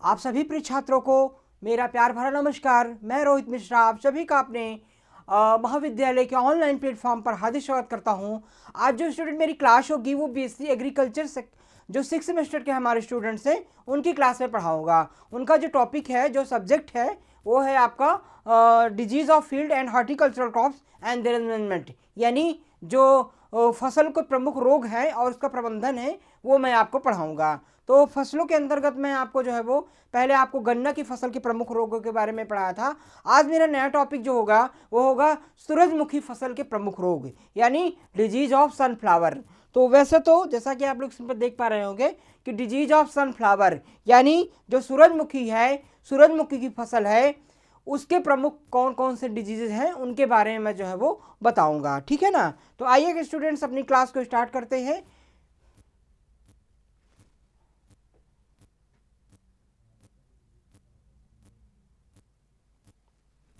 आप सभी प्रिय छात्रों को मेरा प्यार भरा नमस्कार। मैं रोहित मिश्रा आप सभी का अपने महाविद्यालय के ऑनलाइन प्लेटफॉर्म पर हार्दिक स्वागत करता हूं। आज जो स्टूडेंट मेरी क्लास होगी वो बीएससी एग्रीकल्चर से जो 6 सेमेस्टर के हमारे स्टूडेंट्स हैं उनकी क्लास में पढ़ाऊंगा। उनका जो टॉपिक है, जो सब्जेक्ट है, वो है आपका disease of field and horticultural crops and there management, यानी जो फसल के प्रमुख रोग हैं और उसका प्रबंधन है वो मैं आपको पढ़ाऊंगा। तो फसलों के अंतर्गत मैं आपको जो है वो पहले आपको गन्ना की फसल के प्रमुख रोगों के बारे में पढ़ाया था। आज मेरा नया टॉपिक जो होगा वो होगा सूरजमुखी फसल के प्रमुख रोग, यानी डिजीज ऑफ सनफ्लावर। तो वैसे तो जैसा कि आप लोग इसमें देख पा रहे होंगे कि डिजीज ऑफ सनफ्लावर यानी जो सूरजमुखी है, सूरजमुखी की फसल है, उसके प्रमुख कौन कौन से डिजीजेज हैं उनके बारे में मैं जो है वो बताऊंगा। ठीक है ना। तो आइए कि स्टूडेंट्स अपनी क्लास को स्टार्ट करते हैं।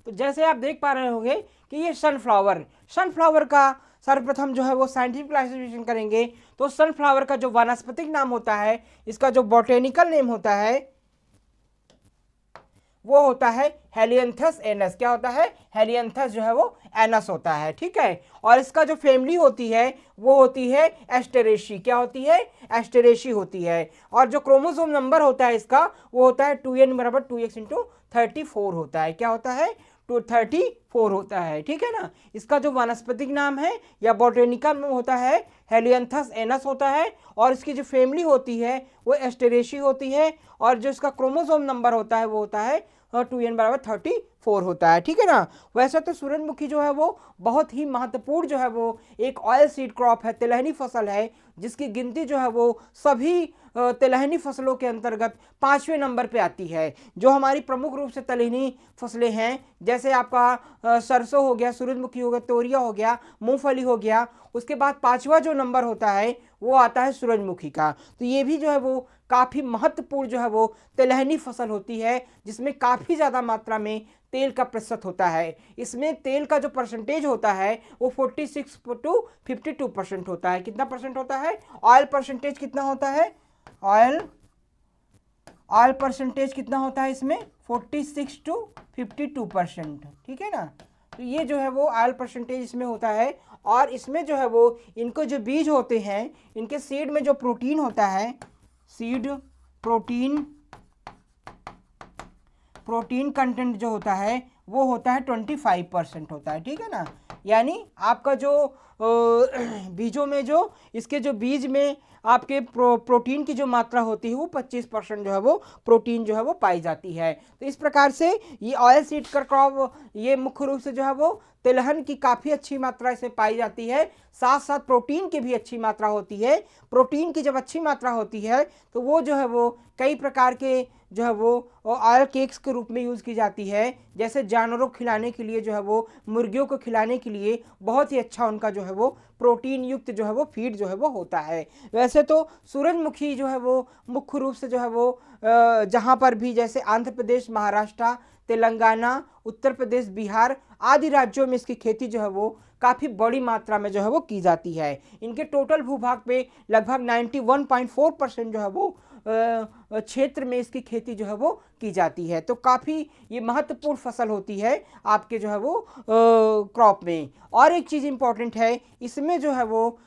तो जैसे आप देख पा रहे होंगे कि ये सनफ्लावर का सर्वप्रथम जो है वो साइंटिफिक क्लासिफिकेशन करेंगे तो सनफ्लावर का जो वानस्पतिक नाम होता है, इसका जो बॉटेनिकल नेम होता है वो होता है हेलियंथस एनस। क्या होता है? हेलियंथस जो है वो एनस होता है। ठीक है। और इसका जो फैमिली होती है वो होती है एस्टेरेशी। क्या होती है? एस्टेरेशी होती है। और जो क्रोमोसोम नंबर होता है इसका वो होता है 2n बराबर 2x इंटू 34 होता है। क्या होता है? 234 होता है। ठीक है ना। इसका जो वानस्पतिक नाम है या बॉटेनिकल नाम होता है हेलियंथस एनस होता है, और इसकी जो फैमिली होती है वो एस्टेरेशी होती है, और जो इसका क्रोमोसोम नंबर होता है वो होता है 2n बराबर 34 होता है। ठीक है ना। वैसे तो सूरजमुखी जो है वो बहुत ही महत्वपूर्ण जो है वो एक ऑयल सीड क्रॉप है, तिलहनी फसल है, जिसकी गिनती जो है वो सभी तिलहनी फसलों के अंतर्गत 5वें नंबर पे आती है। जो हमारी प्रमुख रूप से तिलहनी फसलें हैं जैसे आपका सरसों हो गया, सूरजमुखी हो गया, तोरिया हो गया, मूंगफली हो गया, उसके बाद 5वां जो नंबर होता है वो आता है सूरजमुखी का। तो ये भी जो है वो काफ़ी महत्वपूर्ण जो है वो तिलहनी फसल होती है, जिसमें काफ़ी ज़्यादा मात्रा में तेल का प्रतिशत होता है। इसमें तेल का जो परसेंटेज होता है वो 46 टू 52% होता है। कितना परसेंट होता है? ऑयल परसेंटेज कितना होता है? ऑयल परसेंटेज कितना होता है इसमें? 46 टू 52%। ठीक है ना। तो ये जो है वो ऑयल परसेंटेज इसमें होता है। और इसमें जो है वो इनको जो बीज होते हैं, इनके सीड में जो प्रोटीन होता है, सीड प्रोटीन कंटेंट जो होता है वो होता है 25% होता है। ठीक है ना। यानी आपका जो बीजों में जो इसके जो बीज में आपके प्रोटीन की जो मात्रा होती है वो 25% जो है वो प्रोटीन जो है वो पाई जाती है। तो इस प्रकार से ये ऑयल सीड का क्रॉप ये मुख्य रूप से जो है वो तिलहन की काफ़ी अच्छी मात्रा इसमें पाई जाती है, साथ साथ प्रोटीन की भी अच्छी मात्रा होती है। प्रोटीन की जब अच्छी मात्रा होती है तो वो जो है वो कई प्रकार के जो है वो ऑयल केक्स के रूप में यूज़ की जाती है, जैसे जानवरों को खिलाने के लिए जो है वो मुर्गियों को खिलाने के लिए बहुत ही अच्छा उनका जो है वो प्रोटीन युक्त जो है वो फीड जो है वो होता है। वैसे तो सूरजमुखी जो है वो मुख्य रूप से जो है वो जहाँ पर भी जैसे आंध्र प्रदेश, महाराष्ट्र, तेलंगाना, उत्तर प्रदेश, बिहार आदि राज्यों में इसकी खेती जो है वो काफ़ी बड़ी मात्रा में जो है वो की जाती है। इनके टोटल भूभाग पे लगभग 91.4% जो है वो क्षेत्र में इसकी खेती जो है वो की जाती है। तो काफ़ी ये महत्वपूर्ण फसल होती है आपके जो है वो क्रॉप में। और एक चीज़ इम्पॉर्टेंट है, इसमें जो है वो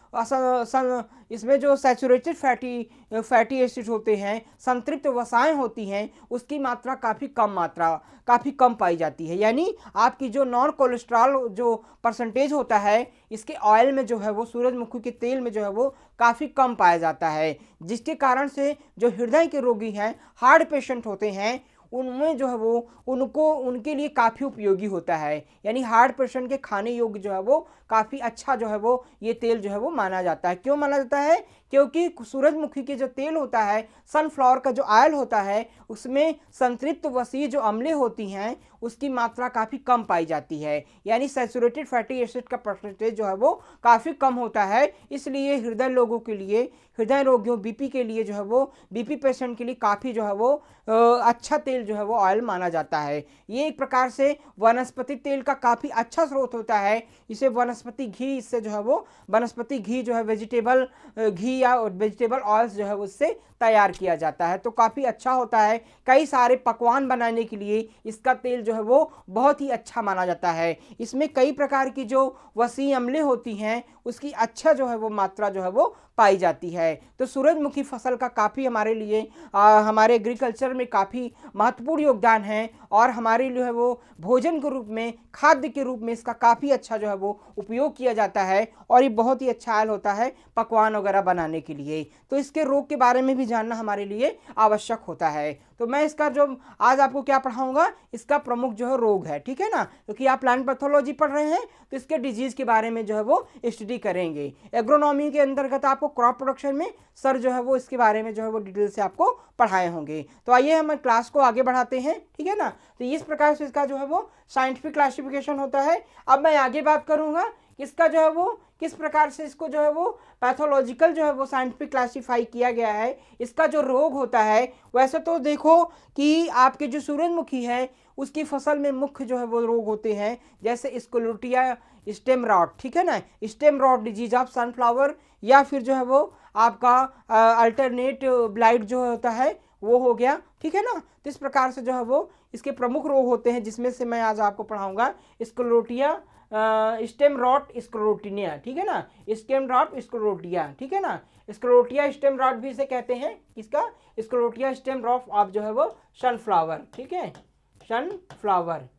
इसमें जो सैचुरेटेड फैटी एसिड होते हैं, संतृप्त वसाएं होती हैं, उसकी मात्रा काफ़ी कम पाई जाती है। यानी आपकी जो नॉन कोलेस्ट्रॉल जो परसेंटेज होता है इसके ऑयल में जो है वो सूरजमुखी के तेल में जो है वो काफ़ी कम पाया जाता है, जिसके कारण से जो हृदय के रोगी हैं, हार्ट पेशेंट होते हैं, उनमें जो है वो उनके लिए काफ़ी उपयोगी होता है। यानी हार्ट पेशेंट के खाने योग्य जो है वो काफ़ी अच्छा जो है वो ये तेल जो है वो माना जाता है। क्यों माना जाता है? क्योंकि सूरजमुखी के जो तेल होता है, सनफ्लावर का जो ऑयल होता है, उसमें संतृप्त वसीय जो अम्लें होती हैं उसकी मात्रा काफ़ी कम पाई जाती है। यानी सैचुरेटेड फैटी एसिड का परसेंटेज जो है वो काफ़ी कम होता है। इसलिए हृदय लोगों के लिए, हृदय रोगियों, बीपी के लिए जो है वो, बीपी पेशेंट के लिए काफ़ी जो है वो अच्छा तेल जो है वो ऑयल माना जाता है। ये एक प्रकार से वनस्पति तेल का काफ़ी अच्छा स्रोत होता है। इसे वनस्पति घी, इससे जो है वो वनस्पति घी जो है वेजिटेबल घी या वेजिटेबल ऑयल्स जो है उससे तैयार किया जाता है। तो काफ़ी अच्छा होता है, कई सारे पकवान बनाने के लिए इसका तेल जो है वो बहुत ही अच्छा माना जाता है। इसमें कई प्रकार की जो वसी अम्लें होती हैं उसकी अच्छा जो है वो मात्रा जो है वो पाई जाती है। तो सूरजमुखी फसल का काफ़ी हमारे लिए हमारे एग्रीकल्चर में काफ़ी महत्वपूर्ण योगदान है और हमारे जो है वो भोजन के रूप में, खाद्य के रूप में इसका काफ़ी अच्छा जो है वो उपयोग किया जाता है और ये बहुत ही अच्छा हाल होता है पकवान वगैरह बनाने के लिए। तो इसके रोग के बारे में भी जानना हमारे लिए आवश्यक होता है। तो मैं इसका जो आज आपको क्या पढ़ाऊंगा, इसका प्रमुख जो है रोग है, ठीक है ना, क्योंकि आप प्लांट पैथोलॉजी पढ़ रहे हैं तो इसके डिजीज के बारे में जो है वो स्टडी करेंगे। एग्रोनॉमी के अंतर्गत आपको क्रॉप प्रोडक्शन में सर जो है वो इसके बारे में जो है वो डिटेल से आपको पढ़ाए होंगे। तो आइए हम क्लास को आगे बढ़ाते हैं, ठीक है ना। तो इस प्रकार से इसका जो है वो साइंटिफिक क्लासिफिकेशन होता है। अब मैं आगे बात करूंगा इसका जो है वो किस प्रकार से इसको जो है वो पैथोलॉजिकल जो है वो साइंटिफिक क्लासीफाई किया गया है। इसका जो रोग होता है, वैसे तो देखो कि आपके जो सूरजमुखी है उसकी फसल में मुख्य जो है वो रोग होते हैं, जैसे स्क्लेरोटिया स्टेम रॉट, ठीक है ना, stem rot disease of sunflower, या फिर जो है वो आपका अल्टरनेट ब्लाइट जो होता है वो हो गया, ठीक है ना। तो इस प्रकार से जो है वो इसके प्रमुख रोग होते हैं, जिसमें से मैं आज आपको पढ़ाऊंगा स्क्लेरोटिया स्टेम रॉट स्क्लेरोटिनिया, ठीक है ना, स्टेम रॉट स्क्लेरोटिया, ठीक है ना। स्क्लेरोटिया स्टेम रॉट भी इसे कहते हैं, इसका स्क्लेरोटिया स्टेम रॉट ऑफ जो है वो सनफ्लावर, ठीक है, सनफ्लावर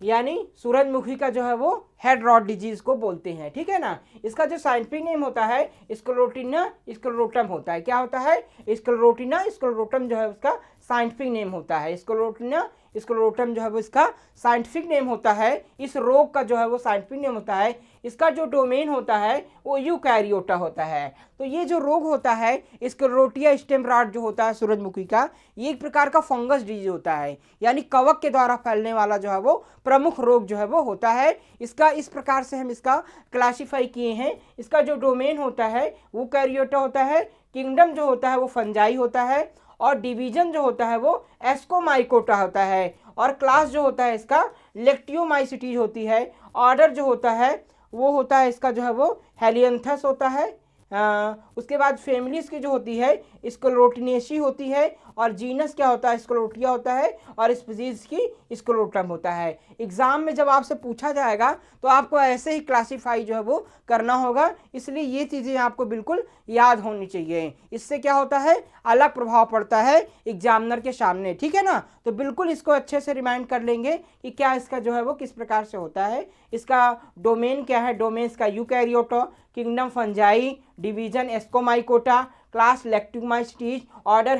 यानी सूरजमुखी का जो है वो हेड रॉट डिजीज को बोलते हैं, ठीक है ना। इसका जो साइंटिफिक नेम होता है स्क्लेरोटिना स्क्लेरोटम होता है। क्या होता है? स्क्लेरोटिना स्क्लेरोटम जो है उसका साइंटिफिक नेम होता है। स्क्लेरोटिना स्क्लेरोटम जो है वो इसका साइंटिफिक नेम होता है। इस रोग का जो है वो साइंटिफिक नेम होता है। इसका जो डोमेन होता है वो यूकैरियोटा होता है। तो ये जो रोग होता है स्क्लेरोटिया स्टेम रॉट जो होता है सूरजमुखी का, ये एक प्रकार का फंगस डिजीज होता है, यानी कवक के द्वारा फैलने वाला जो है वो प्रमुख रोग जो है वो होता है। इसका इस प्रकार से हम इसका क्लासीफाई किए हैं। इसका जो डोमेन होता है वो कैरियोटा होता है, किंगडम जो होता है वो फंजाई होता है, और डिवीजन जो होता है वो एस्कोमाइकोटा होता है, और क्लास जो होता है इसका लेक्टियोमाइसिटीज होती है। ऑर्डर जो होता है वो होता है इसका जो है वो हेलियंथस होता है। उसके बाद फैमिलीज की जो होती है स्क्लेरोटिनेसी होती है, और जीनस क्या होता है स्क्लेरोटिया होता है, और स्पीसीज की स्क्लेरोटम होता है। एग्जाम में जब आपसे पूछा जाएगा तो आपको ऐसे ही क्लासीफाई जो है वो करना होगा, इसलिए ये चीज़ें आपको बिल्कुल याद होनी चाहिए। इससे क्या होता है, अलग प्रभाव पड़ता है एग्जामिनर के सामने, ठीक है ना। तो बिल्कुल इसको अच्छे से रिमाइंड कर लेंगे कि क्या इसका जो है वो किस प्रकार से होता है। इसका डोमेन क्या है, डोमेन इसका Eukaryota, kingdom Fungi, division Ascomycota, class Leotiomycetes, order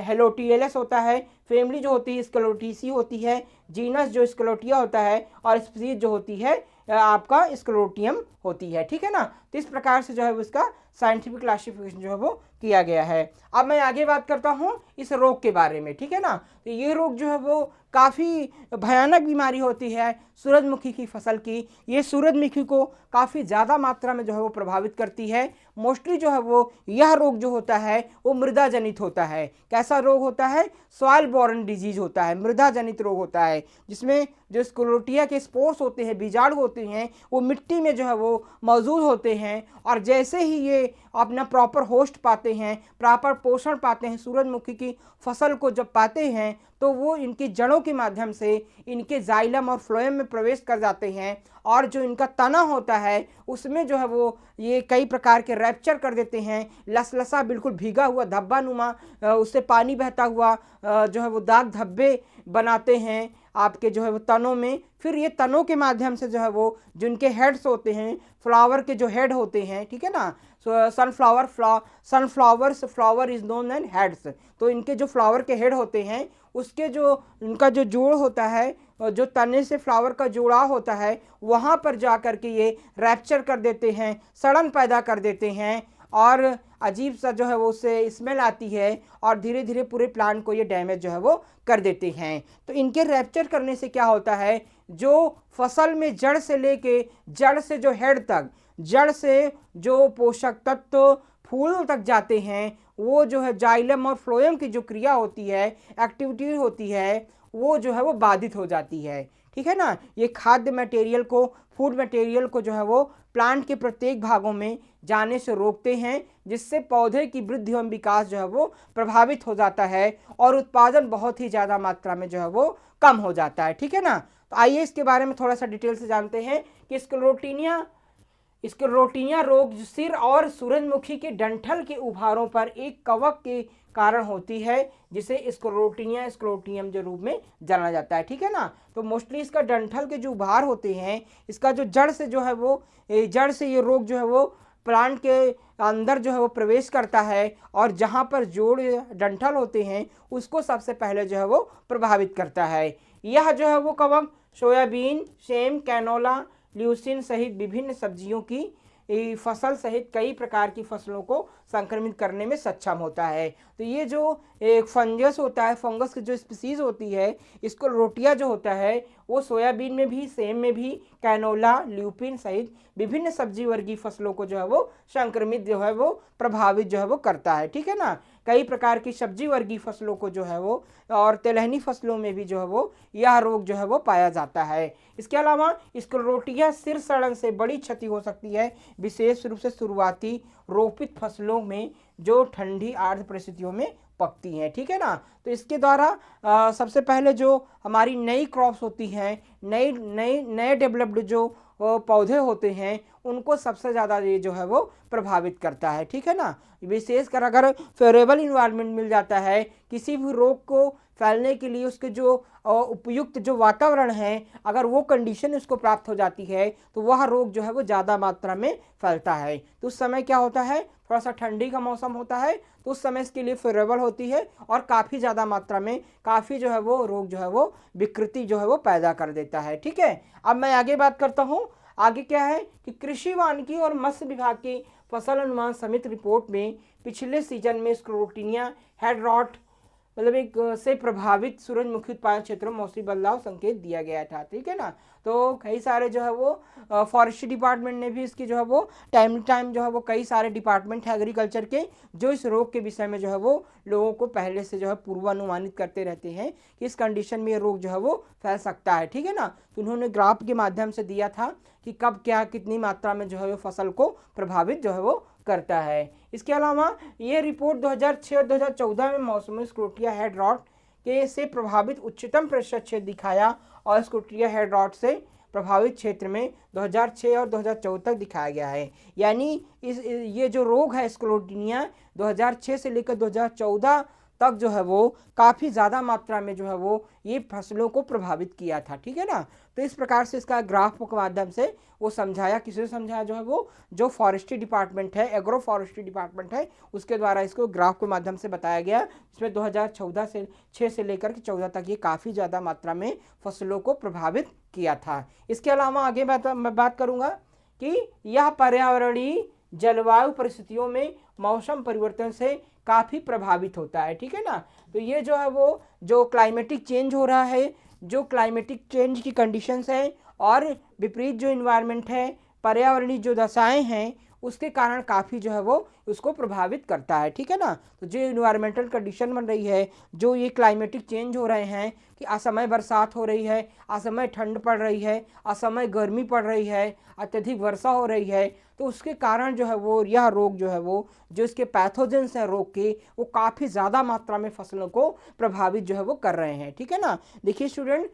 Helotiales होता है, फैमिली जो होती है स्क्लेरोटिसी होती है, जीनस जो स्क्लेरोटिया होता है, और स्पीसीज जो होती है आपका स्क्लेरोटियम होती है, ठीक है ना। तो इस प्रकार से जो है उसका साइंटिफिक क्लासिफिकेशन जो है वो किया गया है। अब मैं आगे बात करता हूँ इस रोग के बारे में, ठीक है ना। तो ये रोग जो है वो काफ़ी भयानक बीमारी होती है सूरजमुखी की फसल की। ये सूरजमुखी को काफ़ी ज़्यादा मात्रा में जो है वो प्रभावित करती है। मोस्टली जो है वो यह रोग जो होता है वो मृदा जनित होता है। कैसा रोग होता है? सॉइल बोर्न डिजीज होता है, मृदा जनित रोग होता है, जिसमें जो स्क्लेरोटिया के स्पोर्स होते हैं, बीजाणु होते हैं, वो मिट्टी में जो है वो मौजूद होते हैं, और जैसे ही ये अपना प्रॉपर होस्ट पाते हैं, प्रॉपर पोषण पाते हैं, सूरजमुखी की फसल को जब पाते हैं तो वो इनकी जड़ों के माध्यम से इनके जाइलम और फ्लोएम में प्रवेश कर जाते हैं, और जो इनका तना होता है उसमें जो है वो ये कई प्रकार के रैप्चर कर देते हैं। लसलसा बिल्कुल भीगा हुआ धब्बा नुमा उससे पानी बहता हुआ जो है वो दाग धब्बे बनाते हैं आपके जो है वो तनों में। फिर ये तनों के माध्यम से जो है वो जिनके हेड्स होते हैं, फ्लावर के जो हेड होते हैं, ठीक है ना, sunflowers flower is known and heads. तो इनके जो फ्लावर के हेड होते हैं उसके जो इनका जो जोड़ होता है, जो तने से फ्लावर का जुड़ाव होता है, वहाँ पर जा कर के ये रैप्चर कर देते हैं, सड़न पैदा कर देते हैं, और अजीब सा जो है वो उससे स्मेल आती है, और धीरे धीरे पूरे प्लांट को ये डैमेज जो है वो कर देते हैं। तो इनके रैप्चर करने से क्या होता है, जो फसल में जड़ से लेके जड़ से जो हेड तक, जड़ से जो पोषक तत्व फूल तक जाते हैं, वो जो है जाइलम और फ्लोएम की जो क्रिया होती है, एक्टिविटी होती है, वो जो है वो बाधित हो जाती है, ठीक है ना। ये खाद्य मटेरियल को, फूड मटेरियल को जो है वो प्लांट के प्रत्येक भागों में जाने से रोकते हैं, जिससे पौधे की वृद्धि एवं विकास जो है वो प्रभावित हो जाता है और उत्पादन बहुत ही ज़्यादा मात्रा में जो है वो कम हो जाता है। ठीक है ना। तो आइए इसके बारे में थोड़ा सा डिटेल से जानते हैं कि स्क्लेरोटिनिया रोग सिर और सूरजमुखी के डंठल के उभारों पर एक कवक के कारण होती है, जिसे स्क्लेरोटियम के रूप में जाना जाता है। ठीक है ना। तो मोस्टली इसका डंठल के जो उभार होते हैं, इसका जो जड़ से जो है वो जड़ से ये रोग जो है वो प्लांट के अंदर जो है वो प्रवेश करता है और जहाँ पर जोड़ डंठल होते हैं उसको सबसे पहले जो है वो प्रभावित करता है। यह जो है वो कवक सोयाबीन, सेम, कैनोला, ल्यूसिन सहित विभिन्न सब्जियों की फसल सहित कई प्रकार की फसलों को संक्रमित करने में सक्षम होता है। तो ये जो एक फंगस होता है, फंगस की जो स्पीसीज होती है, इसको रोटिया जो होता है वो सोयाबीन में भी, सेम में भी, कैनोला, ल्यूपिन सहित विभिन्न सब्जी वर्गीय फसलों को जो है वो संक्रमित जो है वो प्रभावित जो है वो करता है। ठीक है ना। कई प्रकार की सब्जी वर्गीय फसलों को जो है वो और तिलहनी फसलों में भी जो है वो यह रोग जो है वो पाया जाता है। इसके अलावा स्क्लेरोटिया सिर सड़न से बड़ी क्षति हो सकती है, विशेष रूप से शुरुआती रोपित फसलों में जो ठंडी आर्द्र परिस्थितियों में पकती हैं। ठीक है ना। तो इसके द्वारा सबसे पहले जो हमारी नई क्रॉप्स होती हैं, नए डेवलप्ड जो पौधे होते हैं, उनको सबसे ज़्यादा ये जो है वो प्रभावित करता है। ठीक है ना। विशेषकर अगर फेवरेबल इन्वायरमेंट मिल जाता है, किसी भी रोग को फैलने के लिए उसके जो उपयुक्त जो वातावरण है, अगर वो कंडीशन उसको प्राप्त हो जाती है तो वह रोग जो है वो ज़्यादा मात्रा में फैलता है। तो उस समय क्या होता है, थोड़ा सा ठंडी का मौसम होता है तो उस समय इसके लिए फेवरेबल होती है और काफ़ी ज़्यादा मात्रा में काफ़ी जो है वो रोग जो है वो विकृति जो है वो पैदा कर देता है। ठीक है। अब मैं आगे बात करता हूँ। आगे क्या है कि कृषि वानिकी और मत्स्य विभाग की फसल अनुमान समिति रिपोर्ट में पिछले सीजन में स्क्लेरोटिनिया हेड रॉट मतलब एक से प्रभावित सूरजमुखी उत्पादन क्षेत्रों में मौसमी बदलाव संकेत दिया गया था। ठीक है ना। तो कई सारे जो है वो फॉरेस्ट्री डिपार्टमेंट ने भी इसकी जो है वो टाइम टू टाइम जो है वो कई सारे डिपार्टमेंट है एग्रीकल्चर के जो इस रोग के विषय में जो है वो लोगों को पहले से जो है पूर्वानुमानित करते रहते हैं कि इस कंडीशन में ये रोग जो है वो फैल सकता है। ठीक है ना। तो उन्होंने ग्राफ के माध्यम से दिया था कि कब क्या कितनी मात्रा में जो है वो फसल को प्रभावित जो है वो करता है। इसके अलावा ये रिपोर्ट 2006 और 2014 में मौसमी स्क्लेरोटिया हेड रॉट के से प्रभावित उच्चतम प्रतिशत क्षेत्र दिखाया और स्क्लेरोटिया हेड रॉट से प्रभावित क्षेत्र में 2006 और 2014 तक दिखाया गया है। यानी ये जो रोग है स्क्लेरोटिनिया 2006 से लेकर 2014 तक जो है वो काफ़ी ज़्यादा मात्रा में जो है वो ये फसलों को प्रभावित किया था। ठीक है ना। तो इस प्रकार से इसका ग्राफ के माध्यम से वो समझाया, किसे समझाया, जो है वो जो फॉरेस्ट्री डिपार्टमेंट है, एग्रो फॉरेस्ट्री डिपार्टमेंट है, उसके द्वारा इसको ग्राफ के माध्यम से बताया गया, जिसमें 2014 से 6 से लेकर के 14 तक ये काफ़ी ज़्यादा मात्रा में फसलों को प्रभावित किया था। इसके अलावा आगे मैं बात करूँगा कि यह पर्यावरणीय जलवायु परिस्थितियों में मौसम परिवर्तन से काफ़ी प्रभावित होता है। ठीक है ना। तो ये जो है वो जो क्लाइमेटिक चेंज हो रहा है, जो क्लाइमेटिक चेंज की कंडीशंस है और विपरीत जो इन्वायरमेंट है, पर्यावरणीय जो दशाएं हैं, उसके कारण काफ़ी जो है वो उसको प्रभावित करता है। ठीक है ना। तो जो इन्वायरमेंटल कंडीशन बन रही है, जो ये क्लाइमेटिक चेंज हो रहे हैं कि असमय बरसात हो रही है, असमय ठंड पड़ रही है, असमय गर्मी पड़ रही है, अत्यधिक वर्षा हो रही है, तो उसके कारण जो है वो यह रोग जो है वो जो इसके पैथोजेंस हैं रोग के, वो काफ़ी ज़्यादा मात्रा में फसलों को प्रभावित जो है वो कर रहे हैं। ठीक है ना। देखिए स्टूडेंट,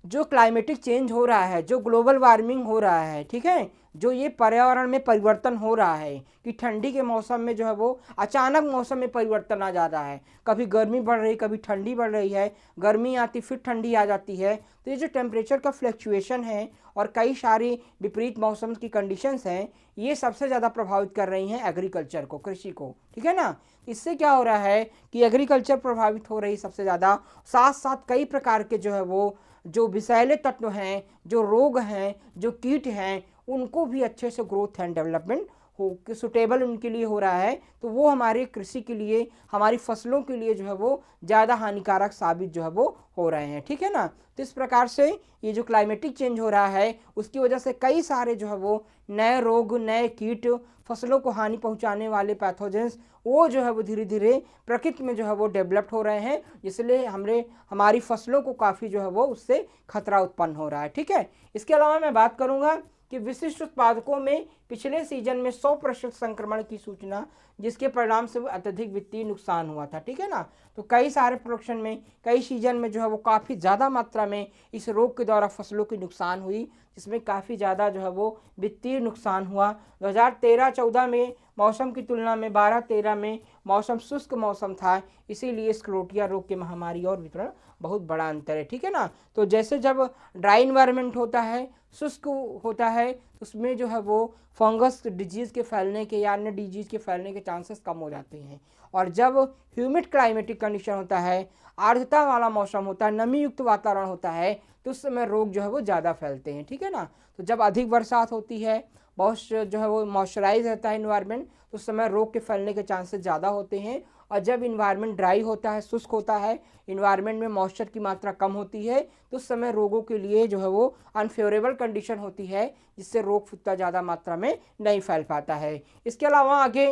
जो क्लाइमेटिक चेंज हो रहा है, जो ग्लोबल वार्मिंग हो रहा है, ठीक है, जो ये पर्यावरण में परिवर्तन हो रहा है कि ठंडी के मौसम में जो है वो अचानक मौसम में परिवर्तन आ जा रहा है, कभी गर्मी बढ़ रही, कभी ठंडी बढ़ रही है, गर्मी आती फिर ठंडी आ जाती है। तो ये जो टेम्परेचर का फ्लक्चुएशन है और कई सारी विपरीत मौसम की कंडीशंस हैं, ये सबसे ज़्यादा प्रभावित कर रही हैं एग्रीकल्चर को, कृषि को। ठीक है ना। इससे क्या हो रहा है कि एग्रीकल्चर प्रभावित हो रही सबसे ज़्यादा, साथ साथ कई प्रकार के जो है वो जो विषैले तत्व हैं, जो रोग हैं, जो कीट हैं, उनको भी अच्छे से ग्रोथ एंड डेवलपमेंट हो सुटेबल उनके लिए हो रहा है। तो वो हमारे कृषि के लिए, हमारी फसलों के लिए जो है वो ज़्यादा हानिकारक साबित जो है वो हो रहे हैं। ठीक है ना। तो इस प्रकार से ये जो क्लाइमेटिक चेंज हो रहा है उसकी वजह से कई सारे जो है वो नए रोग, नए कीट, फसलों को हानि पहुंचाने वाले पैथोजेंस वो जो है वो धीरे धीरे प्रकृति में जो है वो डेवलप्ड हो रहे हैं, इसलिए हमारी फसलों को काफ़ी जो है वो उससे खतरा उत्पन्न हो रहा है। ठीक है। इसके अलावा मैं बात करूँगा कि विशिष्ट उत्पादकों में पिछले सीजन में 100% संक्रमण की सूचना, जिसके परिणाम से अत्यधिक वित्तीय नुकसान हुआ था। ठीक है ना, तो कई सारे प्रोडक्शन में कई सीजन में जो है वो काफ़ी ज़्यादा मात्रा में इस रोग के द्वारा फसलों की नुकसान हुई, जिसमें काफ़ी ज़्यादा जो है वो वित्तीय नुकसान हुआ। 2013-14 में मौसम की तुलना में 12-13 में मौसम शुष्क मौसम था, इसीलिए स्क्लेरोटिया रोग की महामारी और वितरण बहुत बड़ा अंतर है। ठीक है ना, तो जैसे जब ड्राई इन्वायरमेंट होता है, शुष्क होता है, उसमें जो है वो फंगस डिजीज़ के फैलने के या अन्य डिजीज़ के फैलने के चांसेस कम हो जाते हैं। और जब ह्यूमिड क्लाइमेटिक कंडीशन होता है, आर्द्रता वाला मौसम होता है, नमी युक्त वातावरण होता है, तो उस समय रोग जो है वो ज़्यादा फैलते हैं। ठीक है ना, तो जब अधिक बरसात होती है, बहुत जो है वो मॉइस्चराइज रहता है इन्वायरमेंट, तो उस समय रोग के फैलने के चांसेस ज़्यादा होते हैं। और जब इन्वायरमेंट ड्राई होता है, शुष्क होता है, इन्वायरमेंट में मॉइस्चर की मात्रा कम होती है, तो उस समय रोगों के लिए जो है वो अनफेवरेबल कंडीशन होती है, जिससे रोग उतना ज़्यादा मात्रा में नहीं फैल पाता है। इसके अलावा आगे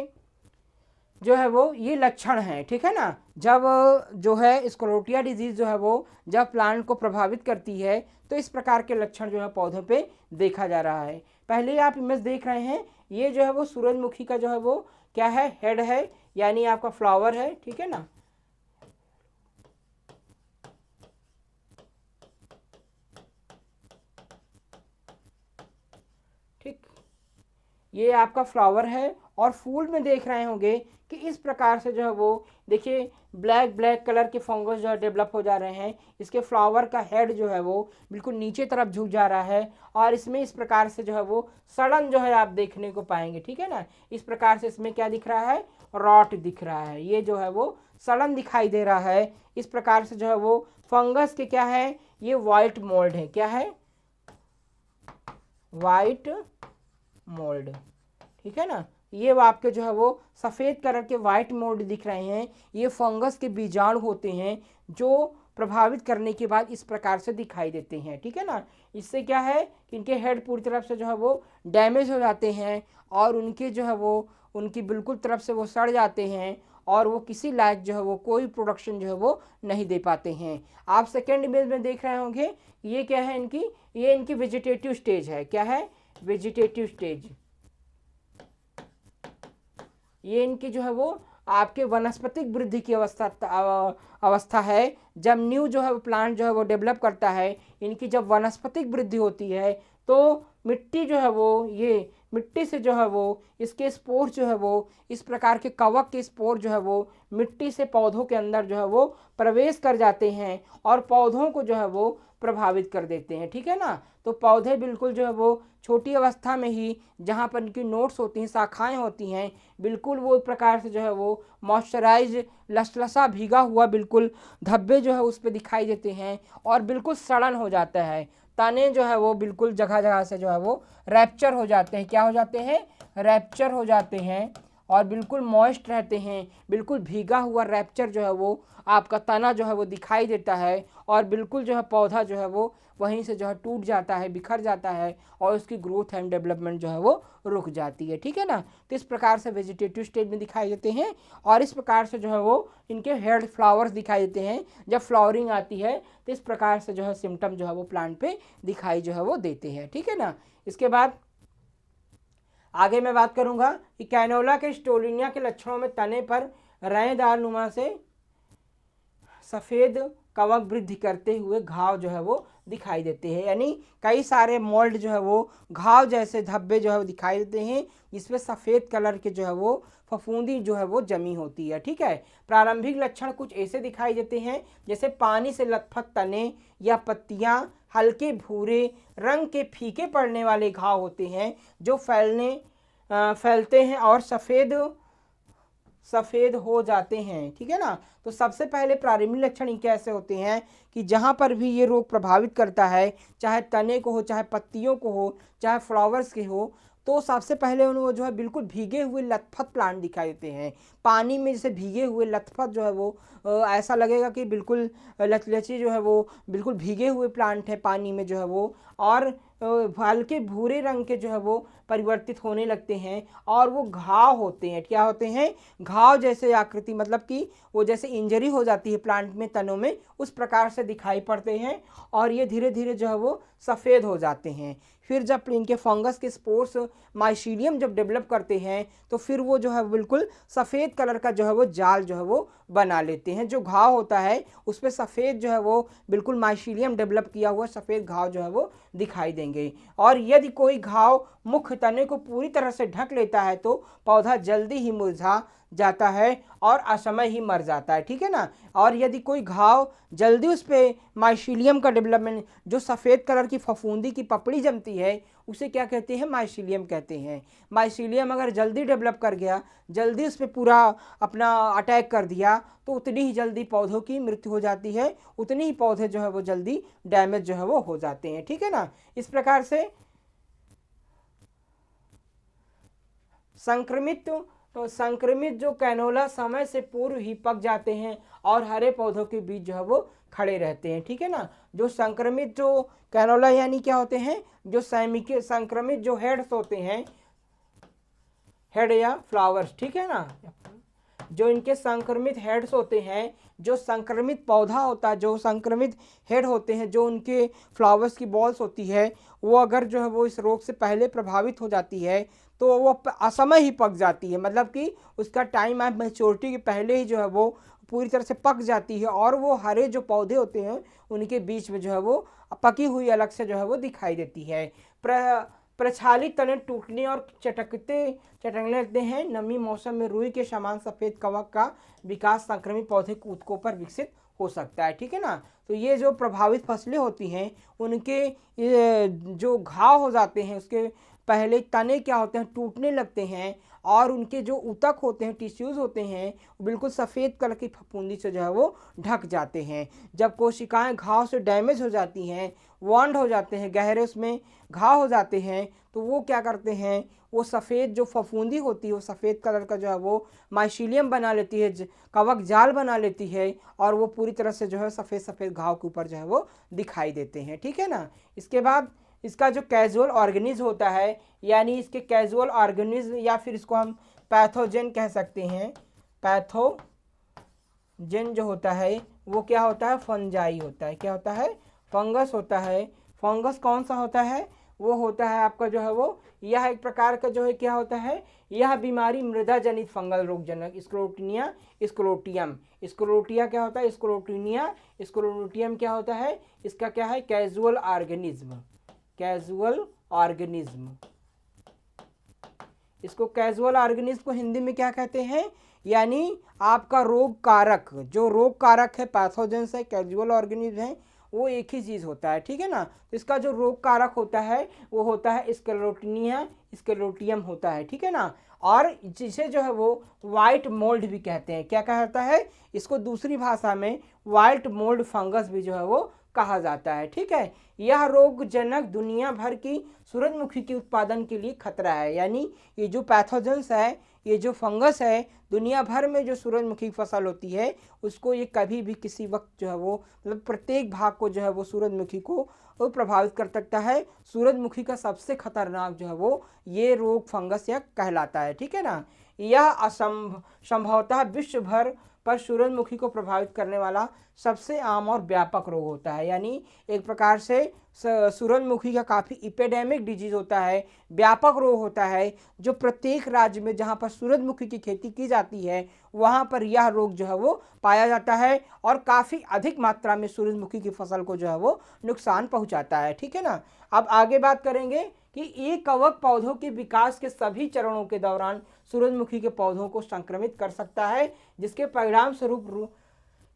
जो है वो ये लक्षण हैं। ठीक है ना, जब जो है स्क्लेरोटिया डिजीज़ जो है वो जब प्लांट को प्रभावित करती है, तो इस प्रकार के लक्षण जो है पौधों पे देखा जा रहा है। पहले आप इमेज देख रहे हैं, ये जो है वो सूरजमुखी का जो है वो क्या है, हेड है, यानी आपका फ्लावर है। ठीक है ना, ठीक, ये आपका फ्लावर है। और फूल में देख रहे होंगे कि इस प्रकार से जो है वो देखिए ब्लैक ब्लैक कलर के फंगस जो है डेवलप हो जा रहे हैं। इसके फ्लावर का हेड जो है वो बिल्कुल नीचे तरफ झुक जा रहा है, और इसमें इस प्रकार से जो है वो सड़न जो है आप देखने को पाएंगे। ठीक है ना, इस प्रकार से इसमें क्या दिख रहा है, रॉट दिख रहा है, ये जो है वो सड़न दिखाई दे रहा है। इस प्रकार से जो है वो फंगस के क्या है, ये वाइट मोल्ड है। क्या है, वाइट मोल्ड। ठीक है ना, ये वो आपके जो है वो सफ़ेद कलर के वाइट मोल्ड दिख रहे हैं, ये फंगस के बीजाणु होते हैं जो प्रभावित करने के बाद इस प्रकार से दिखाई देते हैं। ठीक है ना, इससे क्या है कि इनके हेड पूरी तरफ से जो है वो डैमेज हो जाते हैं, और उनके जो है वो उनकी बिल्कुल तरफ से वो सड़ जाते हैं, और वो किसी लायक जो है वो कोई प्रोडक्शन जो है वो नहीं दे पाते हैं। आप सेकेंड इमेज में देख रहे होंगे, ये क्या है इनकी, ये इनकी वेजिटेटिव स्टेज है। क्या है, वेजिटेटिव स्टेज। ये इनकी जो है वो आपके वनस्पतिक वृद्धि की अवस्था है। जब न्यू जो है वो प्लांट जो है वो डेवलप करता है, इनकी जब वनस्पतिक वृद्धि होती है, तो मिट्टी जो है वो, ये मिट्टी से जो है वो इसके स्पोर जो है वो इस प्रकार के कवक के स्पोर जो है वो मिट्टी से पौधों के अंदर जो है वो प्रवेश कर जाते हैं, और पौधों को जो है वो प्रभावित कर देते हैं। ठीक है ना, तो पौधे बिल्कुल जो है वो छोटी अवस्था में ही, जहाँ पर इनकी नोट्स होती हैं, शाखाएं होती हैं, बिल्कुल वो एक प्रकार से जो है वो मॉइस्चराइज लसलसा भीगा हुआ बिल्कुल धब्बे जो है उस पर दिखाई देते हैं, और बिल्कुल सड़न हो जाता है। तने जो है वो बिल्कुल जगह जगह से जो है वो रैप्चर हो जाते हैं। क्या हो जाते हैं, रैप्चर हो जाते हैं, और बिल्कुल मॉइस्ट रहते हैं। बिल्कुल भीगा हुआ रैप्चर जो है वो आपका तना जो है वो दिखाई देता है, और बिल्कुल जो है पौधा जो है वो वहीं से जो है टूट जाता है, बिखर जाता है, और उसकी ग्रोथ एंड डेवलपमेंट जो है वो रुक जाती है। ठीक है ना, तो इस प्रकार से वेजिटेटिव स्टेज में दिखाई देते हैं, और इस प्रकार से जो है वो इनके हेड फ्लावर्स दिखाई देते हैं। जब फ्लावरिंग आती है तो इस प्रकार से जो है सिम्टम जो है वो प्लांट पे दिखाई जो है वो देते हैं। ठीक है ना, इसके बाद आगे मैं बात करूंगा कि कैनोला के स्टोलिनिया के लक्षणों में तने पर रेंदार नुमा से सफ़ेद कवक वृद्धि करते हुए घाव जो है वो दिखाई देते हैं, यानी कई सारे मोल्ड जो है वो घाव जैसे धब्बे जो है वो दिखाई देते हैं, जिसमें सफ़ेद कलर के जो है वो फफूंदी जो है वो जमी होती है। ठीक है, प्रारंभिक लक्षण कुछ ऐसे दिखाई देते हैं, जैसे पानी से लथपथ तने या पत्तियां, हल्के भूरे रंग के फीके पड़ने वाले घाव होते हैं जो फैलते हैं और सफ़ेद हो जाते हैं। ठीक है ना, तो सबसे पहले प्रारंभिक लक्षण इनके ऐसे होते हैं कि जहाँ पर भी ये रोग प्रभावित करता है, चाहे तने को हो, चाहे पत्तियों को हो, चाहे फ्लावर्स के हो, तो सबसे पहले उन्हें जो है बिल्कुल भीगे हुए लथपथ प्लांट दिखाई देते हैं। पानी में जैसे भीगे हुए लथपथ जो है वो ऐसा लगेगा कि बिल्कुल लचलची जो है वो बिल्कुल भीगे हुए प्लांट है पानी में जो है वो, और हल्के भूरे रंग के जो है वो परिवर्तित होने लगते हैं और वो घाव होते हैं। क्या होते हैं? घाव जैसे आकृति, मतलब कि वो जैसे इंजरी हो जाती है प्लांट में, तनों में, उस प्रकार से दिखाई पड़ते हैं और ये धीरे धीरे जो है वो सफ़ेद हो जाते हैं। फिर जब इनके फंगस के स्पोर्स माइसीलियम जब डेवलप करते हैं तो फिर वो जो है बिल्कुल सफ़ेद कलर का जो है वो जाल जो है वो बना लेते हैं। जो घाव होता है उस पर सफ़ेद जो है वो बिल्कुल माइसीलियम डेवलप किया हुआ सफ़ेद घाव जो है वो दिखाई देंगे। और यदि कोई घाव मुख्य तने को पूरी तरह से ढक लेता है तो पौधा जल्दी ही मुरझा जाता है और असमय ही मर जाता है। ठीक है ना। और यदि कोई घाव जल्दी उस पर माइसीलियम का डेवलपमेंट, जो सफ़ेद कलर की फफूंदी की पपड़ी जमती है, उसे क्या कहते हैं? माइसीलियम कहते हैं। माइसीलियम अगर जल्दी डेवलप कर गया, जल्दी उस पर पूरा अपना अटैक कर दिया, तो उतनी ही जल्दी पौधों की मृत्यु हो जाती है, उतनी ही पौधे जो है वो जल्दी डैमेज जो है वो हो जाते हैं। ठीक है ना। इस प्रकार से संक्रमित जो कैनोला समय से पूर्व ही पक जाते हैं और हरे पौधों के बीच जो है वो खड़े रहते हैं। ठीक है ना। जो संक्रमित जो कैनोला यानी क्या होते हैं? जो संक्रमित जो हेड्स होते हैं, हेड या फ्लावर्स, ठीक है ना, जो इनके संक्रमित हेड्स होते हैं, जो संक्रमित पौधा होता है, जो संक्रमित हेड होते हैं, जो उनके फ्लावर्स की बॉल्स होती है, वो अगर जो है वो इस रोग से पहले प्रभावित हो जाती है तो वो असमय ही पक जाती है, मतलब कि उसका टाइम ऑफ मैच्योरिटी के पहले ही जो है वो पूरी तरह से पक जाती है और वो हरे जो पौधे होते हैं उनके बीच में जो है वो पकी हुई अलग से जो है वो दिखाई देती है। प्रक्षालित तने टूटने और चटकने लगते हैं। नमी मौसम में रुई के समान सफ़ेद कवक का विकास संक्रमित पौधे के ऊतकों पर विकसित हो सकता है। ठीक है ना। तो ये जो प्रभावित फसलें होती हैं उनके जो घाव हो जाते हैं उसके पहले तने क्या होते हैं? टूटने लगते हैं और उनके जो ऊतक होते हैं, टिश्यूज़ होते हैं, बिल्कुल सफ़ेद कलर की फफूंदी से जो है वो ढक जाते हैं। जब कोशिकाएं घाव से डैमेज हो जाती हैं, वॉन्ड हो जाते हैं, गहरे उसमें घाव हो जाते हैं, तो वो क्या करते हैं? वो सफ़ेद जो फफूंदी होती है वो सफ़ेद कलर का जो है वो माइसीलियम बना लेती है, कवक जाल बना लेती है और वो पूरी तरह से जो है सफ़ेद सफ़ेद घाव के ऊपर जो है वो दिखाई देते हैं। ठीक है ना। इसके बाद इसका जो कैजुअल ऑर्गेनिज्म होता है, यानी इसके कैजुअल ऑर्गेनिज्म या फिर इसको हम पैथोजेन कह सकते हैं। पैथोजेन जो होता है वो क्या होता है? फंजाई होता है। क्या होता है? फंगस होता है। फंगस कौन सा होता है? वो होता है आपका जो है वो, यह एक प्रकार का जो है क्या होता है? यह बीमारी मृदा जनित फंगल रोगजनक स्क्लेरोटिनिया स्क्लेरोटियम, स्क्लेरोटिया क्या होता है? स्क्लेरोटिनिया स्क्लेरोटियम क्या होता है? इसका क्या है? Casual organism. कैजुअल ऑर्गेनिज्म, इसको कैजुअल ऑर्गेनिज्म को हिंदी में क्या कहते हैं? यानी आपका रोग कारक, जो रोग कारक है पैथोजेंस है, कैजुअल ऑर्गेनिज्म है, वो एक ही चीज़ होता है। ठीक है ना। तो इसका जो रोग कारक होता है वो होता है स्क्लेरोटिनिया स्क्लेरोटियम होता है। ठीक है ना। और जिसे जो है वो वाइट मोल्ड भी कहते हैं। क्या कहता है? इसको दूसरी भाषा में वाइट मोल्ड फंगस भी जो है वो कहा जाता है। ठीक है। यह रोगजनक दुनिया भर की सूरजमुखी के उत्पादन के लिए खतरा है। यानी ये जो पैथोजेंस है, ये जो फंगस है, दुनिया भर में जो सूरजमुखी फसल होती है उसको ये कभी भी किसी वक्त जो है वो, मतलब प्रत्येक भाग को जो है वो सूरजमुखी को प्रभावित कर सकता है। सूरजमुखी का सबसे खतरनाक जो है वो ये रोग फंगस या कहलाता है। ठीक है ना। यह संभवतः विश्व भर पर सूरजमुखी को प्रभावित करने वाला सबसे आम और व्यापक रोग होता है। यानी एक प्रकार से सूरजमुखी का काफ़ी इपिडेमिक डिजीज होता है, व्यापक रोग होता है, जो प्रत्येक राज्य में जहाँ पर सूरजमुखी की खेती की जाती है वहाँ पर यह रोग जो है वो पाया जाता है और काफ़ी अधिक मात्रा में सूरजमुखी की फसल को जो है वो नुकसान पहुँचाता है। ठीक है ना। अब आगे बात करेंगे कि एक कवक पौधों के विकास के सभी चरणों के दौरान सूरजमुखी के पौधों को संक्रमित कर सकता है, जिसके परिणाम स्वरूप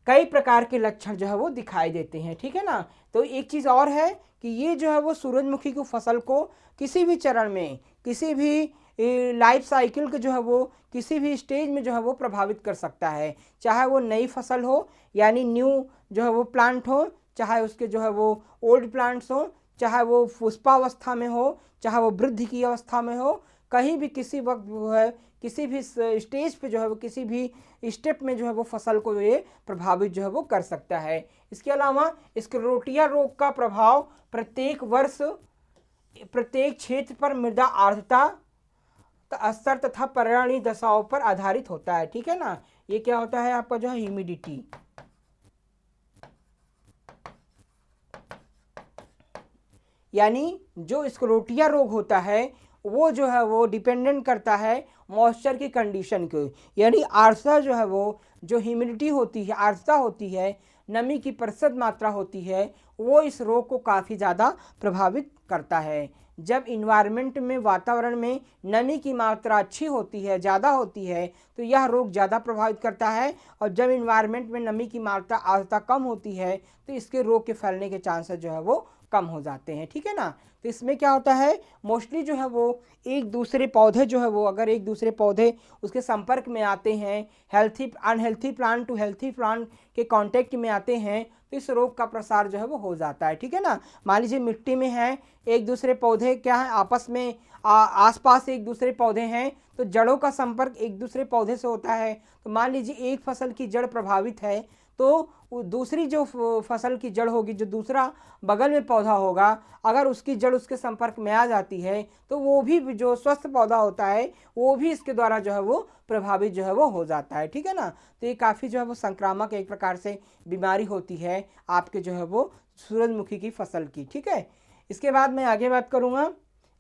कई प्रकार के लक्षण जो है वो दिखाई देते हैं। ठीक है ना। तो एक चीज़ और है कि ये जो है वो सूरजमुखी की फसल को किसी भी चरण में, किसी भी लाइफ साइकिल के जो है वो किसी भी स्टेज में जो है वो प्रभावित कर सकता है। चाहे वो नई फसल हो, यानी न्यू जो है वो प्लांट हो, चाहे उसके जो है वो ओल्ड प्लांट्स हो, चाहे वो पुष्पावस्था में हो, चाहे वो वृद्धि की अवस्था में हो, कहीं भी किसी वक्त जो है किसी भी स्टेज पे जो है वो किसी भी स्टेप में जो है वो फसल को ये प्रभावित जो है वो कर सकता है। इसके अलावा स्क्लेरोटिया रोग का प्रभाव प्रत्येक वर्ष प्रत्येक क्षेत्र पर मृदा आर्द्रता स्तर तथा पर्यावरणीय दशाओं पर आधारित होता है, ठीक है ना। ये क्या होता है आपका जो है ह्यूमिडिटी। यानी जो स्क्लेरोटिया रोग होता है वो जो है वो डिपेंडेंट करता है मॉइस्चर की कंडीशन को। यानी आर्द्रता जो है वो, जो ह्यूमिडिटी होती है, आर्द्रता होती है, नमी की प्रतिशत मात्रा होती है, वो इस रोग को काफ़ी ज़्यादा प्रभावित करता है। जब इन्वायरमेंट में, वातावरण में नमी की मात्रा अच्छी होती है, ज़्यादा होती है, तो यह रोग ज़्यादा प्रभावित करता है। और जब इन्वायरमेंट में नमी की मात्रा, आर्द्रता कम होती है, तो इसके रोग के फैलने के चांसेस जो है वो कम हो जाते हैं, ठीक है ना। तो इसमें क्या होता है, मोस्टली जो है वो एक दूसरे पौधे जो है वो, अगर एक दूसरे पौधे उसके संपर्क में आते हैं, healthy unhealthy plant to healthy plant के कांटेक्ट में आते हैं, तो इस रोग का प्रसार जो है वो हो जाता है, ठीक है ना। मान लीजिए मिट्टी में है, एक दूसरे पौधे क्या है आपस में आसपास एक दूसरे पौधे हैं, तो जड़ों का संपर्क एक दूसरे पौधे से होता है। तो मान लीजिए एक फसल की जड़ प्रभावित है, तो दूसरी जो फसल की जड़ होगी, जो दूसरा बगल में पौधा होगा, अगर उसकी जड़ उसके संपर्क में आ जाती है, तो वो भी जो स्वस्थ पौधा होता है वो भी इसके द्वारा जो है वो प्रभावित जो है वो हो जाता है, ठीक है ना। तो ये काफ़ी जो है वो संक्रामक एक प्रकार से बीमारी होती है आपके जो है वो सूरजमुखी की फसल की, ठीक है। इसके बाद मैं आगे बात करूँगा,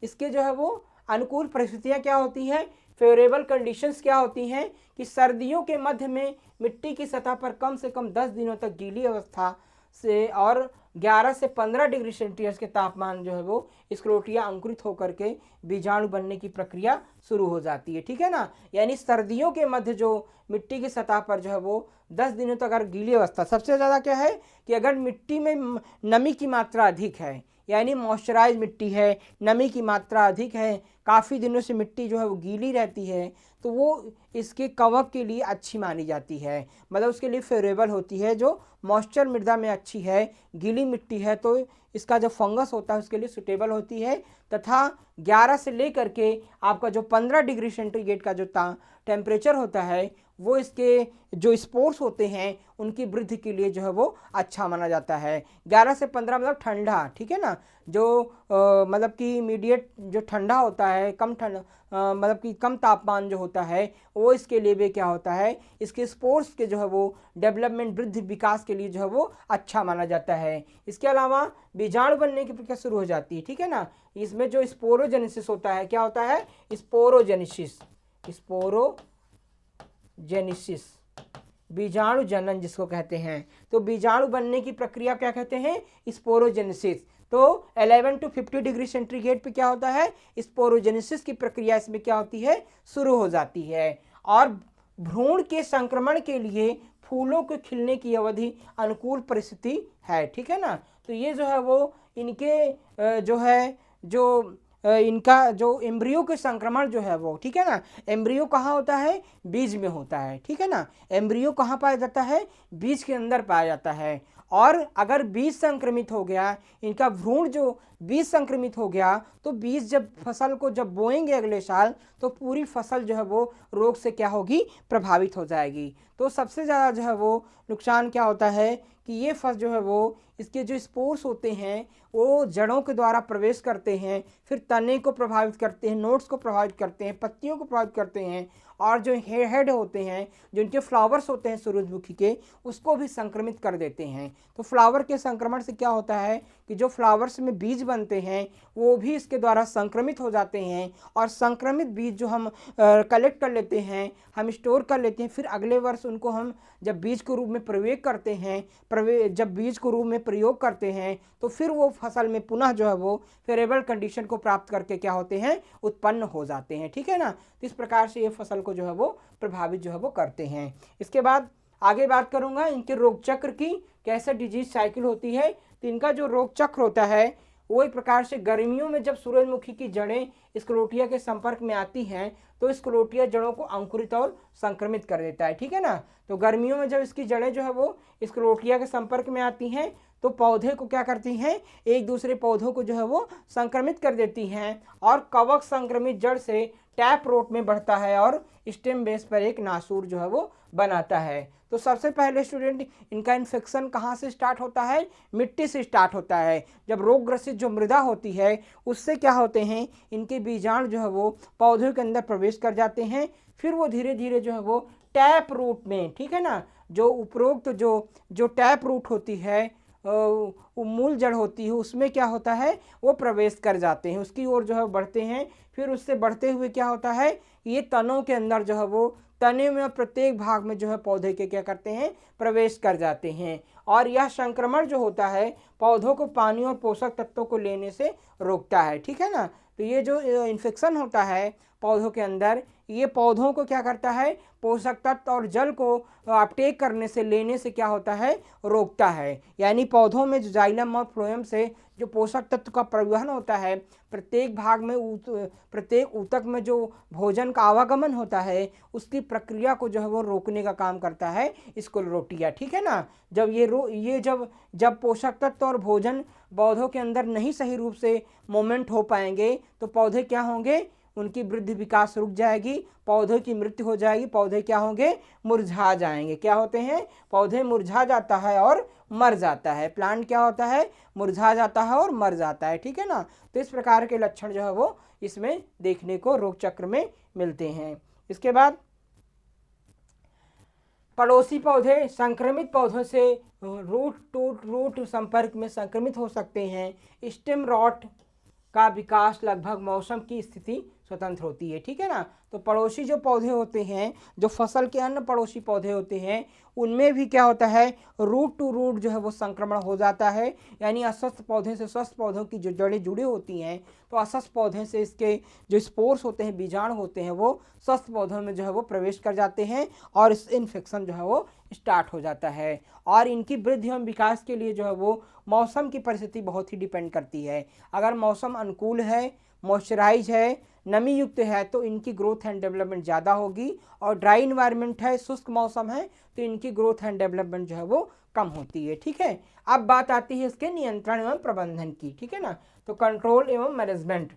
इसके जो है वो अनुकूल परिस्थितियाँ क्या होती हैं, फेवरेबल कंडीशंस क्या होती हैं, कि सर्दियों के मध्य में मिट्टी की सतह पर कम से कम 10 दिनों तक गीली अवस्था से और 11 से 15 डिग्री सेल्सियस के तापमान जो है वो स्क्लेरोटिया अंकुरित होकर के बीजाणु बनने की प्रक्रिया शुरू हो जाती है, ठीक है ना। यानी सर्दियों के मध्य जो मिट्टी की सतह पर जो है वो 10 दिनों तक अगर गीली अवस्था, सबसे ज़्यादा क्या है कि अगर मिट्टी में नमी की मात्रा अधिक है, यानी मॉइस्चराइज मिट्टी है, नमी की मात्रा अधिक है, काफ़ी दिनों से मिट्टी जो है वो गीली रहती है, तो वो इसके कवक के लिए अच्छी मानी जाती है, मतलब उसके लिए फेवरेबल होती है। जो मॉइस्चर मृदा में अच्छी है, गीली मिट्टी है, तो इसका जो फंगस होता है उसके लिए सुटेबल होती है। तथा 11 से लेकर के आपका जो 15 डिग्री सेंटीग्रेड का जो टेम्परेचर होता है, वो इसके जो स्पोर्स होते हैं उनकी वृद्धि के लिए जो है वो अच्छा माना जाता है। 11 से 15 मतलब ठंडा, ठीक है ना। जो मतलब कि मीडिएट जो ठंडा होता है, कम ठंडा मतलब कि कम तापमान जो होता है, वो इसके लिए भी क्या होता है, इसके स्पोर्स के जो है वो डेवलपमेंट, वृद्धि, विकास के लिए जो है वो अच्छा माना जाता है। इसके अलावा बीजाणु बनने की प्रक्रिया शुरू हो जाती है, ठीक है ना। इसमें जो स्पोरोजेनेसिस होता है, क्या होता है, स्पोरोजेनेसिस, स्पोरोजेनेसिस, बीजाणु जनन जिसको कहते हैं। तो बीजाणु बनने की प्रक्रिया क्या कहते हैं, स्पोरोजेनेसिस। तो 11 to 50 डिग्री सेंटीग्रेड पे क्या होता है, स्पोरोजेनेसिस की प्रक्रिया इसमें क्या होती है, शुरू हो जाती है। और भ्रूण के संक्रमण के लिए फूलों के खिलने की अवधि अनुकूल परिस्थिति है, ठीक है ना। तो ये जो है वो इनके जो है जो इनका जो एम्ब्रियो के संक्रमण जो है वो, ठीक है ना। एम्ब्रियो कहाँ होता है, बीज में होता है, ठीक है ना। एम्ब्रियो कहाँ पाया जाता है, बीज के अंदर पाया जाता है। और अगर बीज संक्रमित हो गया, इनका भ्रूण जो बीज संक्रमित हो गया, तो बीज जब फसल को जब बोएंगे अगले साल, तो पूरी फसल जो है वो रोग से क्या होगी, प्रभावित हो जाएगी। तो सबसे ज़्यादा जो है वो नुकसान क्या होता है कि ये फसल जो है वो, इसके जो स्पोर्स होते हैं वो जड़ों के द्वारा प्रवेश करते हैं, फिर तने को प्रभावित करते हैं, नोट्स को प्रभावित करते हैं, पत्तियों को प्रभावित करते हैं, और जो हेड होते हैं, जो इनके फ्लावर्स होते हैं सूरजमुखी के, उसको भी संक्रमित कर देते हैं। तो फ्लावर के संक्रमण से क्या होता है कि जो फ्लावर्स में बीज बनते हैं वो भी इसके द्वारा संक्रमित हो जाते हैं, और संक्रमित बीज जो हम कलेक्ट कर लेते हैं, हम स्टोर कर लेते हैं, फिर अगले वर्ष उनको हम जब बीज के रूप में प्रयोग करते हैं, जब बीज के रूप में प्रयोग करते हैं, तो फिर वो फसल में पुनः जो है वो फेवरेबल कंडीशन को प्राप्त करके क्या होते हैं, उत्पन्न हो जाते हैं, ठीक है ना। तो इस प्रकार से ये फसल को जो है वो प्रभावित जो है वो करते हैं। इसके बाद आगे बात करूंगा इनके रोग चक्र की, कैसे डिजीज साइकिल होती है। तो इनका जो रोग चक्र होता है वो एक प्रकार से गर्मियों में जब सूरजमुखी की जड़ें स्क्लेरोटिया के संपर्क में आती हैं, तो स्क्लेरोटिया जड़ों को अंकुरित और संक्रमित कर देता है, ठीक है ना। तो गर्मियों में जब इसकी जड़ें जो है वो स्क्लेरोटिया के संपर्क में आती हैं, तो पौधे को क्या करती हैं, एक दूसरे पौधों को जो है वो संक्रमित कर देती हैं, और कवक संक्रमित जड़ से टैप रोट में बढ़ता है और स्टेम बेस पर एक नासूर जो है वो बनाता है। तो सबसे पहले स्टूडेंट इनका इन्फेक्शन कहाँ से स्टार्ट होता है? मिट्टी से स्टार्ट होता है। जब रोग ग्रसित जो मृदा होती है उससे क्या होते हैं, इनके बीजाणु जो है वो पौधों के अंदर प्रवेश कर जाते हैं। फिर वो धीरे धीरे जो है वो टैप रूट में, ठीक है ना, जो उपरोक्त जो टैप रूट होती है, वो मूल जड़ होती है, उसमें क्या होता है, वो प्रवेश कर जाते हैं, उसकी ओर जो है बढ़ते हैं। फिर उससे बढ़ते हुए क्या होता है, ये तनों के अंदर जो है वो तने में प्रत्येक भाग में जो है पौधे के क्या करते हैं, प्रवेश कर जाते हैं। और यह संक्रमण जो होता है पौधों को पानी और पोषक तत्वों को लेने से रोकता है, ठीक है ना। तो ये जो इन्फेक्शन होता है पौधों के अंदर, ये पौधों को क्या करता है, पोषक तत्व और जल को अपटेक करने से, लेने से क्या होता है, रोकता है। यानी पौधों में जो जाइलम और फ्लोएम से जो पोषक तत्व का परिवहन होता है, प्रत्येक भाग में प्रत्येक ऊतक में जो भोजन का आवागमन होता है, उसकी प्रक्रिया को जो है वो रोकने का काम करता है स्क्लेरोटिया, ठीक है ना। जब ये जब पोषक तत्व और भोजन पौधों के अंदर नहीं सही रूप से मूवमेंट हो पाएंगे तो पौधे क्या होंगे, उनकी वृद्धि विकास रुक जाएगी, पौधों की मृत्यु हो जाएगी, पौधे क्या होंगे, मुरझा जाएंगे। क्या होते हैं, पौधे मुरझा जाता है और मर जाता है। प्लांट क्या होता है, मुरझा जाता है और मर जाता है, ठीक है ना। तो इस प्रकार के लक्षण जो है वो इसमें देखने को रोग चक्र में मिलते हैं। इसके बाद पड़ोसी पौधे संक्रमित पौधों से रूट टू रूट संपर्क में संक्रमित हो सकते हैं। स्टेम रॉट का विकास लगभग मौसम की स्थिति स्वतंत्र होती है, ठीक है ना। तो पड़ोसी जो पौधे होते हैं, जो फसल के अन्य पड़ोसी पौधे होते हैं, उनमें भी क्या होता है, रूट टू रूट जो है वो संक्रमण हो जाता है। यानी अस्वस्थ पौधे से स्वस्थ पौधों की जो जड़ें जुड़ी होती हैं, तो अस्वस्थ पौधे से इसके जो स्पोर्स होते हैं, बीजाणु होते हैं, वो स्वस्थ पौधों में जो है वो प्रवेश कर जाते हैं और इस इन्फेक्शन जो है वो स्टार्ट हो जाता है। और इनकी वृद्धि एवं विकास के लिए जो है वो मौसम की परिस्थिति बहुत ही डिपेंड करती है। अगर मौसम अनुकूल है, मॉइस्चराइज है, नमी युक्त है, तो इनकी ग्रोथ एंड डेवलपमेंट ज़्यादा होगी। और ड्राई इन्वायरमेंट है, शुष्क मौसम है, तो इनकी ग्रोथ एंड डेवलपमेंट जो है वो कम होती है, ठीक है। अब बात आती है इसके नियंत्रण एवं प्रबंधन की, ठीक है ना। तो कंट्रोल एवं मैनेजमेंट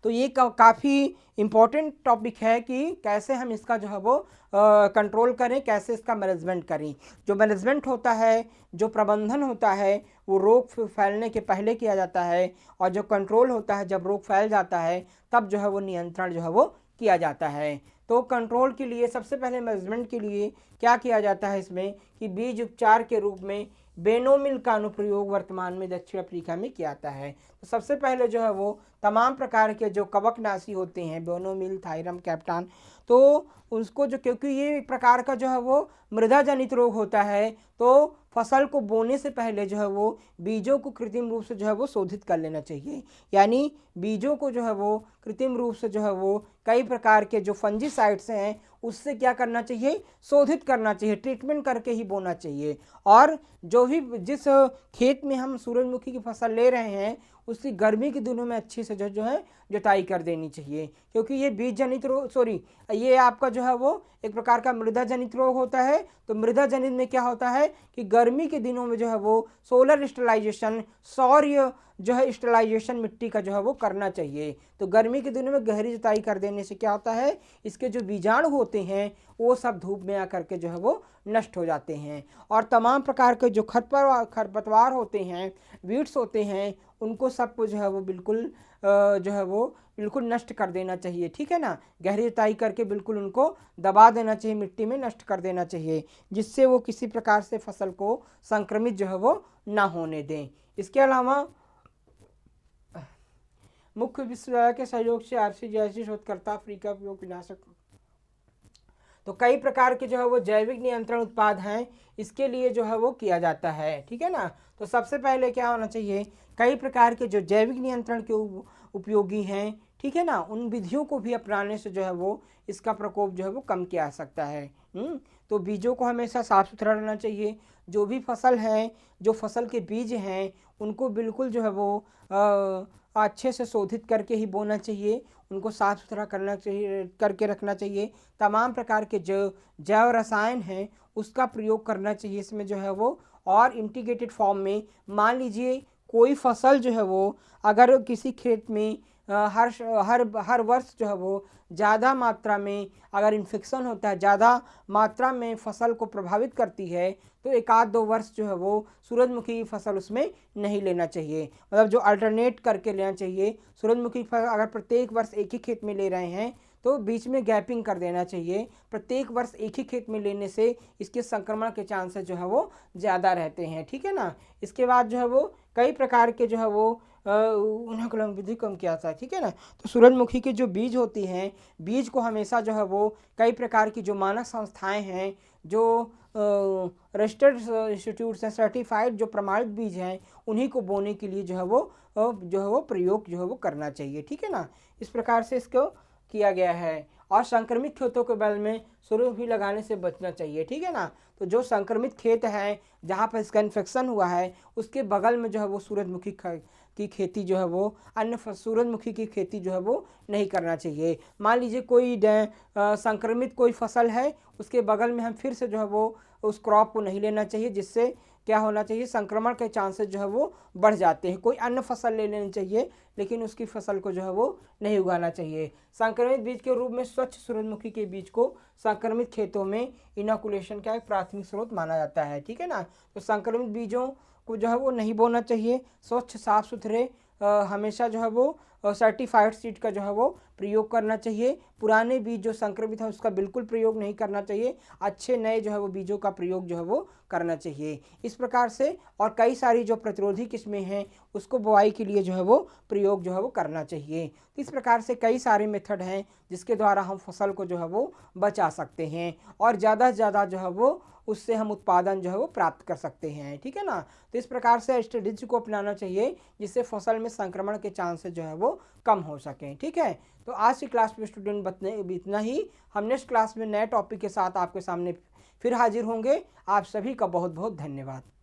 तो ये काफ़ी इम्पोर्टेंट टॉपिक है कि कैसे हम इसका जो है वो कंट्रोल करें, कैसे इसका मैनेजमेंट करें। जो मैनेजमेंट होता है, जो प्रबंधन होता है, वो रोग फैलने के पहले किया जाता है, और जो कंट्रोल होता है जब रोग फैल जाता है तब जो है वो नियंत्रण जो है वो किया जाता है। तो कंट्रोल के लिए सबसे पहले मैनेजमेंट के लिए क्या किया जाता है इसमें, कि बीज उपचार के रूप में बेनोमिल का अनुप्रयोग वर्तमान में दक्षिण अफ्रीका में किया जाता है। तो सबसे पहले जो है वो तमाम प्रकार के जो कवकनाशी होते हैं, बेनोमिल, थायरम, कैप्टान, तो उसको जो, क्योंकि ये एक प्रकार का जो है वो मृदा जनित रोग होता है, तो फसल को बोने से पहले जो है वो बीजों को कृत्रिम रूप से जो है वो शोधित कर लेना चाहिए। यानी बीजों को जो है वो कृत्रिम रूप से जो है वो कई प्रकार के जो फंजीसाइड्स हैं उससे क्या करना चाहिए, शोधित करना चाहिए, ट्रीटमेंट करके ही बोना चाहिए। और जो भी जिस खेत में हम सूरजमुखी की फसल ले रहे हैं उसकी गर्मी के दिनों में अच्छी से जो है जुताई कर देनी चाहिए, क्योंकि ये बीज जनित रोग, ये आपका जो है वो एक प्रकार का मृदा जनित रोग होता है। तो मृदा जनित में क्या होता है कि गर्मी के दिनों में जो है वो सोलर स्टेलाइजेशन, सौर्य जो है स्टेलाइजेशन मिट्टी का जो है वो करना चाहिए। तो गर्मी के दिनों में गहरी जुताई कर देने से क्या होता है, इसके जो बीजाणु होते हैं वो सब धूप में आकर के जो है वो नष्ट हो जाते हैं। और तमाम प्रकार के जो खरपतवार होते हैं, वीड्स होते हैं, उनको सबको जो है वो बिल्कुल जो है वो बिल्कुल नष्ट कर देना चाहिए, ठीक है ना। गहरी जुताई करके बिल्कुल उनको दबा देना चाहिए, मिट्टी में नष्ट कर देना चाहिए, जिससे वो किसी प्रकार से फसल को संक्रमित जो है वो ना होने दें। इसके अलावा मुख्य विश्वविद्यालय के सहयोग से आरसी जैसी शोधकर्ता अफ्रीका उपयोग विनाशक, तो कई प्रकार के जो है वो जैविक नियंत्रण उत्पाद हैं, इसके लिए जो है वो किया जाता है, ठीक है ना। तो सबसे पहले क्या होना चाहिए, कई प्रकार के जो जैविक नियंत्रण के उपयोगी हैं, ठीक है ना, उन विधियों को भी अपनाने से जो है वो इसका प्रकोप जो है वो कम किया जा सकता है। तो बीजों को हमेशा साफ सुथरा रहना चाहिए। जो भी फसल है, जो फसल के बीज हैं, उनको बिल्कुल जो है वो अच्छे से शोधित करके ही बोना चाहिए, उनको साफ सुथरा करना चाहिए, करके रखना चाहिए। तमाम प्रकार के जो जैव रसायन हैं उसका प्रयोग करना चाहिए इसमें जो है वो। और इंटीग्रेटेड फॉर्म में मान लीजिए कोई फसल जो है वो अगर किसी खेत में हर वर्ष जो है वो ज़्यादा मात्रा में अगर इन्फेक्शन होता है, ज़्यादा मात्रा में फसल को प्रभावित करती है, तो एक आध 2 वर्ष जो है वो सूरजमुखी की फसल उसमें नहीं लेना चाहिए। मतलब जो अल्टरनेट करके लेना चाहिए। सूरजमुखी की फसल अगर प्रत्येक वर्ष एक ही खेत में ले रहे हैं तो बीच में गैपिंग कर देना चाहिए। प्रत्येक वर्ष एक ही खेत में लेने से इसके संक्रमण के चांसेस जो है वो ज़्यादा रहते हैं, ठीक है ना। इसके बाद जो है वो कई प्रकार के जो है वो उन्हें विधि कम किया था, ठीक है ना। तो सूरजमुखी के जो बीज होती हैं, बीज को हमेशा जो है वो कई प्रकार की जो मानक संस्थाएं हैं, जो रजिस्टर्ड इंस्टीट्यूट्स हैं, सर्टिफाइड जो प्रमाणित बीज हैं, उन्हीं को बोने के लिए जो है वो प्रयोग जो है वो करना चाहिए, ठीक है ना। इस प्रकार से इसको किया गया है। और संक्रमित खेतों के बगल में सूरजमुखी लगाने से बचना चाहिए, ठीक है ना। तो जो संक्रमित खेत है जहाँ पर इसका इन्फेक्शन हुआ है उसके बगल में जो है वो सूरजमुखी की खेती जो है वो अन्य सूरजमुखी की खेती जो है वो नहीं करना चाहिए। मान लीजिए कोई संक्रमित कोई फसल है, उसके बगल में हम फिर से जो है वो उस क्रॉप को नहीं लेना चाहिए, जिससे क्या होना चाहिए, संक्रमण के चांसेस जो है वो बढ़ जाते हैं। कोई अन्य फसल ले लेनी चाहिए, लेकिन उसकी फसल को जो है वो नहीं उगाना चाहिए। संक्रमित बीज के रूप में स्वच्छ सूरजमुखी के बीज को संक्रमित खेतों में इनोकुलेशन का एक प्राथमिक स्रोत माना जाता है, ठीक है ना। तो संक्रमित बीजों को जो है वो नहीं बोना चाहिए। स्वच्छ साफ सुथरे हमेशा जो है वो सर्टिफाइड सीड का जो है वो प्रयोग करना चाहिए। पुराने बीज जो संक्रमित है उसका बिल्कुल प्रयोग नहीं करना चाहिए। अच्छे नए जो है वो बीजों का प्रयोग जो है वो करना चाहिए। इस प्रकार से और कई सारी जो प्रतिरोधी किस्में हैं उसको बुआई के लिए जो है वो प्रयोग जो है वो करना चाहिए। तो इस प्रकार से कई सारे मेथड हैं जिसके द्वारा हम फसल को जो है वो बचा सकते हैं और ज़्यादा से ज़्यादा जो है वो उससे हम उत्पादन जो है वो प्राप्त कर सकते हैं, ठीक है ना। तो इस प्रकार से स्ट्रेटेजी को अपनाना चाहिए जिससे फसल में संक्रमण के चांसेस जो है वो कम हो सकें, ठीक है। तो आज की क्लास में स्टूडेंट इतना ही। हम नेक्स्ट क्लास में नए टॉपिक के साथ आपके सामने फिर हाजिर होंगे। आप सभी का बहुत बहुत धन्यवाद।